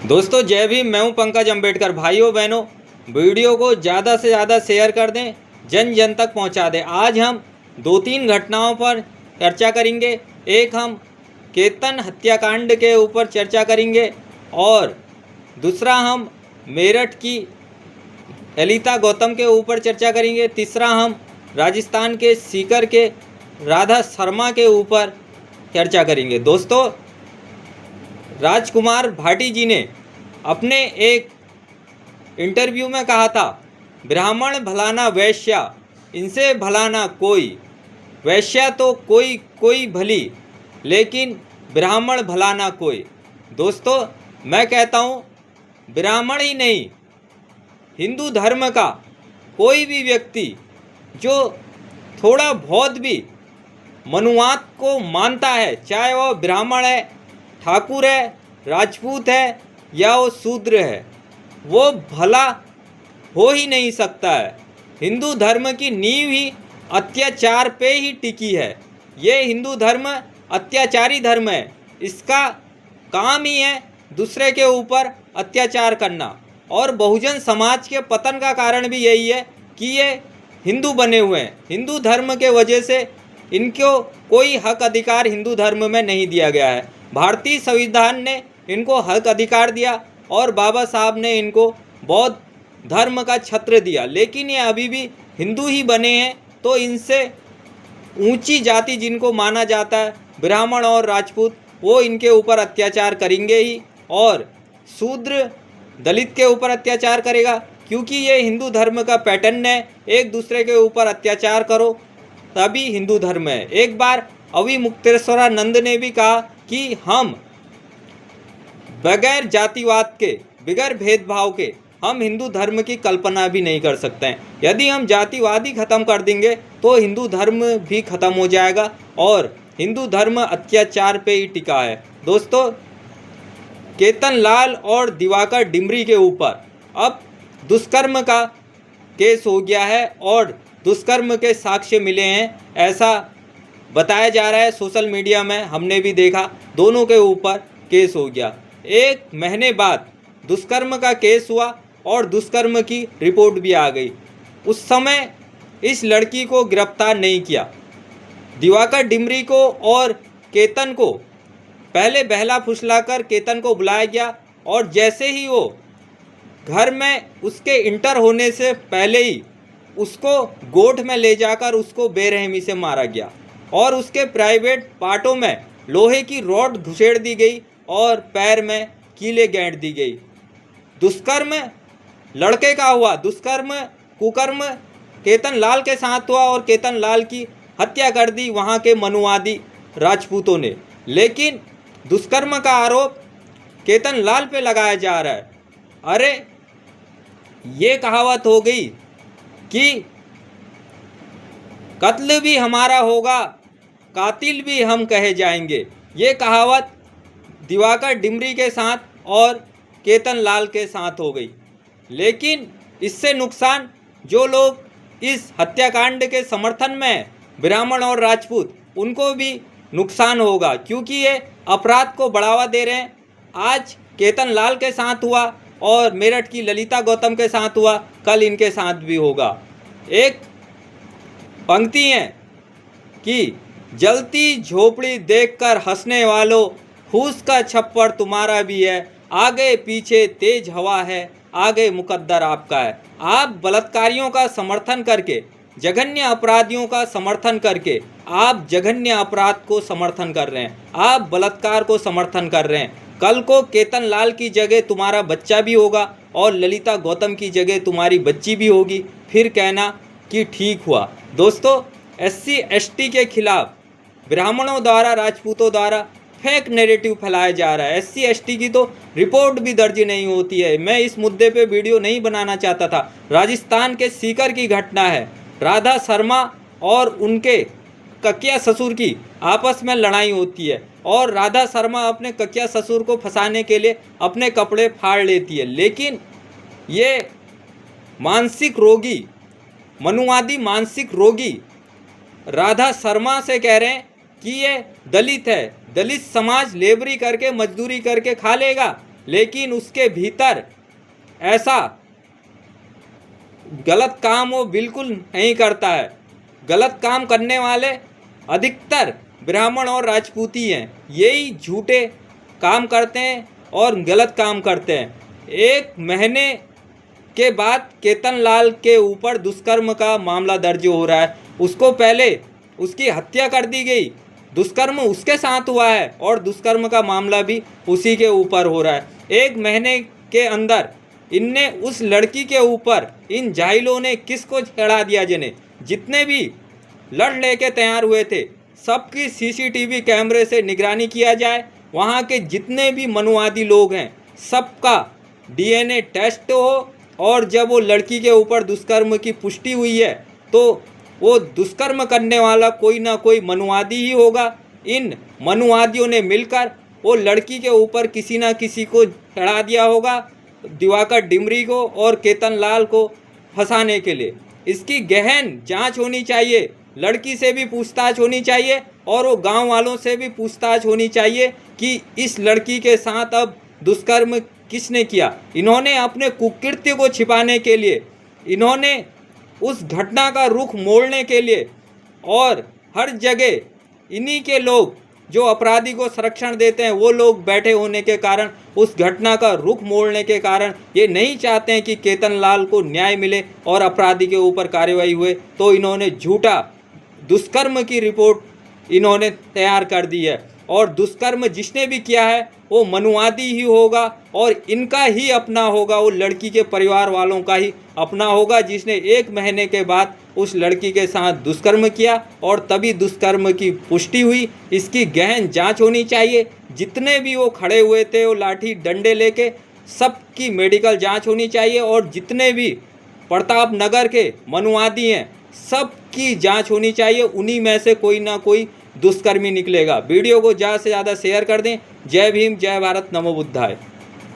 दोस्तों जय भीम। मैं हूं पंकज अम्बेडकर। भाइयों बहनों, वीडियो को ज़्यादा से ज़्यादा शेयर कर दें, जन जन तक पहुंचा दें। आज हम दो तीन घटनाओं पर चर्चा करेंगे। एक हम केतन हत्याकांड के ऊपर चर्चा करेंगे और दूसरा हम मेरठ की ललिता गौतम के ऊपर चर्चा करेंगे। तीसरा हम राजस्थान के सीकर के राधा शर्मा के ऊपर चर्चा करेंगे। दोस्तों, राजकुमार भाटी जी ने अपने एक इंटरव्यू में कहा था, ब्राह्मण भलाना वैश्या, इनसे भलाना कोई। वैश्या तो कोई भली, लेकिन ब्राह्मण भलाना कोई। दोस्तों, मैं कहता हूँ ब्राह्मण ही नहीं, हिंदू धर्म का कोई भी व्यक्ति जो थोड़ा बहुत भी मनुवाद को मानता है, चाहे वह ब्राह्मण है, ठाकुर है, राजपूत है या वो शूद्र है, वो भला हो ही नहीं सकता है। हिंदू धर्म की नींव ही अत्याचार पे ही टिकी है। ये हिंदू धर्म अत्याचारी धर्म है। इसका काम ही है दूसरे के ऊपर अत्याचार करना। और बहुजन समाज के पतन का कारण भी यही है कि ये हिंदू बने हुए हैं। हिंदू धर्म के वजह से इनको कोई हक अधिकार हिंदू धर्म में नहीं दिया गया है। भारतीय संविधान ने इनको हक अधिकार दिया और बाबा साहब ने इनको बौद्ध धर्म का छत्र दिया, लेकिन ये अभी भी हिंदू ही बने हैं। तो इनसे ऊंची जाति जिनको माना जाता है, ब्राह्मण और राजपूत, वो इनके ऊपर अत्याचार करेंगे ही। और शूद्र दलित के ऊपर अत्याचार करेगा, क्योंकि ये हिंदू धर्म का पैटर्न है। एक दूसरे के ऊपर अत्याचार करो तभी हिंदू धर्म है। एक बार अवि मुक्तेश्वरानंद ने भी कहा कि हम बगैर जातिवाद के, बगैर भेदभाव के हम हिंदू धर्म की कल्पना भी नहीं कर सकते हैं। यदि हम जातिवाद ही खत्म कर देंगे तो हिंदू धर्म भी खत्म हो जाएगा और हिंदू धर्म अत्याचार पे ही टिका है। दोस्तों, केतन लाल और दिवाकर डिमरी के ऊपर अब दुष्कर्म का केस हो गया है और दुष्कर्म के साक्ष्य मिले हैं, ऐसा बताया जा रहा है। सोशल मीडिया में हमने भी देखा, दोनों के ऊपर केस हो गया। एक महीने बाद दुष्कर्म का केस हुआ और दुष्कर्म की रिपोर्ट भी आ गई। उस समय इस लड़की को गिरफ्तार नहीं किया। दिवाकर डिमरी को और केतन को पहले बहला फुसलाकर केतन को बुलाया गया और जैसे ही वो घर में उसके इंटर होने से पहले ही उसको गोठ में ले जाकर उसको बेरहमी से मारा गया और उसके प्राइवेट पार्टों में लोहे की रॉड घुसेड़ दी गई और पैर में कीलें गाड़ दी गई। दुष्कर्म लड़के का हुआ, दुष्कर्म कुकर्म केतन लाल के साथ हुआ और केतन लाल की हत्या कर दी वहाँ के मनुवादी राजपूतों ने। लेकिन दुष्कर्म का आरोप केतन लाल पे लगाया जा रहा है। अरे, ये कहावत हो गई कि कत्ल भी हमारा होगा, कातिल भी हम कहे जाएंगे। ये कहावत दिवाकर डिमरी के साथ और केतन लाल के साथ हो गई। लेकिन इससे नुकसान जो लोग इस हत्याकांड के समर्थन में हैं, ब्राह्मण और राजपूत, उनको भी नुकसान होगा, क्योंकि ये अपराध को बढ़ावा दे रहे हैं। आज केतन लाल के साथ हुआ और मेरठ की ललिता गौतम के साथ हुआ, कल इनके साथ भी होगा। एक पंक्ति है कि जलती झोपड़ी देखकर हंसने वालों, फूस का छप्पर तुम्हारा भी है, आगे पीछे तेज हवा है, आगे मुकद्दर आपका है। आप बलात्कारियों का समर्थन करके, जघन्य अपराधियों का समर्थन करके, आप जघन्य अपराध को समर्थन कर रहे हैं, आप बलात्कार को समर्थन कर रहे हैं। कल को केतन लाल की जगह तुम्हारा बच्चा भी होगा और ललिता गौतम की जगह तुम्हारी बच्ची भी होगी, फिर कहना कि ठीक हुआ। दोस्तों, SC ST के खिलाफ ब्राह्मणों द्वारा, राजपूतों द्वारा फेक नैरेटिव फैलाया जा रहा है। SC ST की तो रिपोर्ट भी दर्ज नहीं होती है। मैं इस मुद्दे पे वीडियो नहीं बनाना चाहता था। राजस्थान के सीकर की घटना है। राधा शर्मा और उनके ककिया ससुर की आपस में लड़ाई होती है और राधा शर्मा अपने ककिया ससुर को फंसाने के लिए अपने कपड़े फाड़ लेती है। लेकिन ये मानसिक रोगी, मनुवादी मानसिक रोगी राधा शर्मा से कह रहे हैं कि ये दलित है, दलित समाज लेबरी करके, मजदूरी करके खा लेगा, लेकिन उसके भीतर ऐसा गलत काम वो बिल्कुल नहीं करता है। गलत काम करने वाले अधिकतर ब्राह्मण और राजपूती हैं, यही झूठे काम करते हैं और गलत काम करते हैं। 1 महीने के बाद केतन लाल के ऊपर दुष्कर्म का मामला दर्ज हो रहा है। उसको पहले उसकी हत्या कर दी गई, दुष्कर्म उसके साथ हुआ है और दुष्कर्म का मामला भी उसी के ऊपर हो रहा है। 1 महीने के अंदर इनने उस लड़की के ऊपर, इन जाहिलों ने किसको चढ़ा दिया, जितने भी लड़ लेके तैयार हुए थे सबकी सीसीटीवी कैमरे से निगरानी किया जाए। वहाँ के जितने भी मनुवादी लोग हैं सबका डीएनए टेस्ट हो, और जब वो लड़की के ऊपर दुष्कर्म की पुष्टि हुई है तो वो दुष्कर्म करने वाला कोई ना कोई मनुवादी ही होगा। इन मनुवादियों ने मिलकर वो लड़की के ऊपर किसी ना किसी को चढ़ा दिया होगा, दिवाकर डिमरी को और केतन लाल को फंसाने के लिए। इसकी गहन जांच होनी चाहिए, लड़की से भी पूछताछ होनी चाहिए और वो गांव वालों से भी पूछताछ होनी चाहिए कि इस लड़की के साथ अब दुष्कर्म किसने किया। इन्होंने अपने कुकृत्य को छिपाने के लिए, इन्होंने उस घटना का रुख मोड़ने के लिए, और हर जगह इन्हीं के लोग जो अपराधी को संरक्षण देते हैं वो लोग बैठे होने के कारण, उस घटना का रुख मोड़ने के कारण ये नहीं चाहते हैं कि केतन लाल को न्याय मिले और अपराधी के ऊपर कार्रवाई हुए, तो इन्होंने झूठा दुष्कर्म की रिपोर्ट इन्होंने तैयार कर दी है। और दुष्कर्म जिसने भी किया है वो मनुवादी ही होगा और इनका ही अपना होगा, वो लड़की के परिवार वालों का ही अपना होगा, जिसने 1 महीने के बाद उस लड़की के साथ दुष्कर्म किया और तभी दुष्कर्म की पुष्टि हुई। इसकी गहन जांच होनी चाहिए। जितने भी वो खड़े हुए थे वो लाठी डंडे लेके, सबकी मेडिकल जांच होनी चाहिए, और जितने भी प्रताप नगर के मनुवादी हैं सबकी जांच होनी चाहिए। उन्हीं में से कोई ना कोई दुष्कर्मी निकलेगा। वीडियो को ज़्यादा से ज़्यादा शेयर कर दें। जय भीम, जय भारत, नमो बुद्धाय।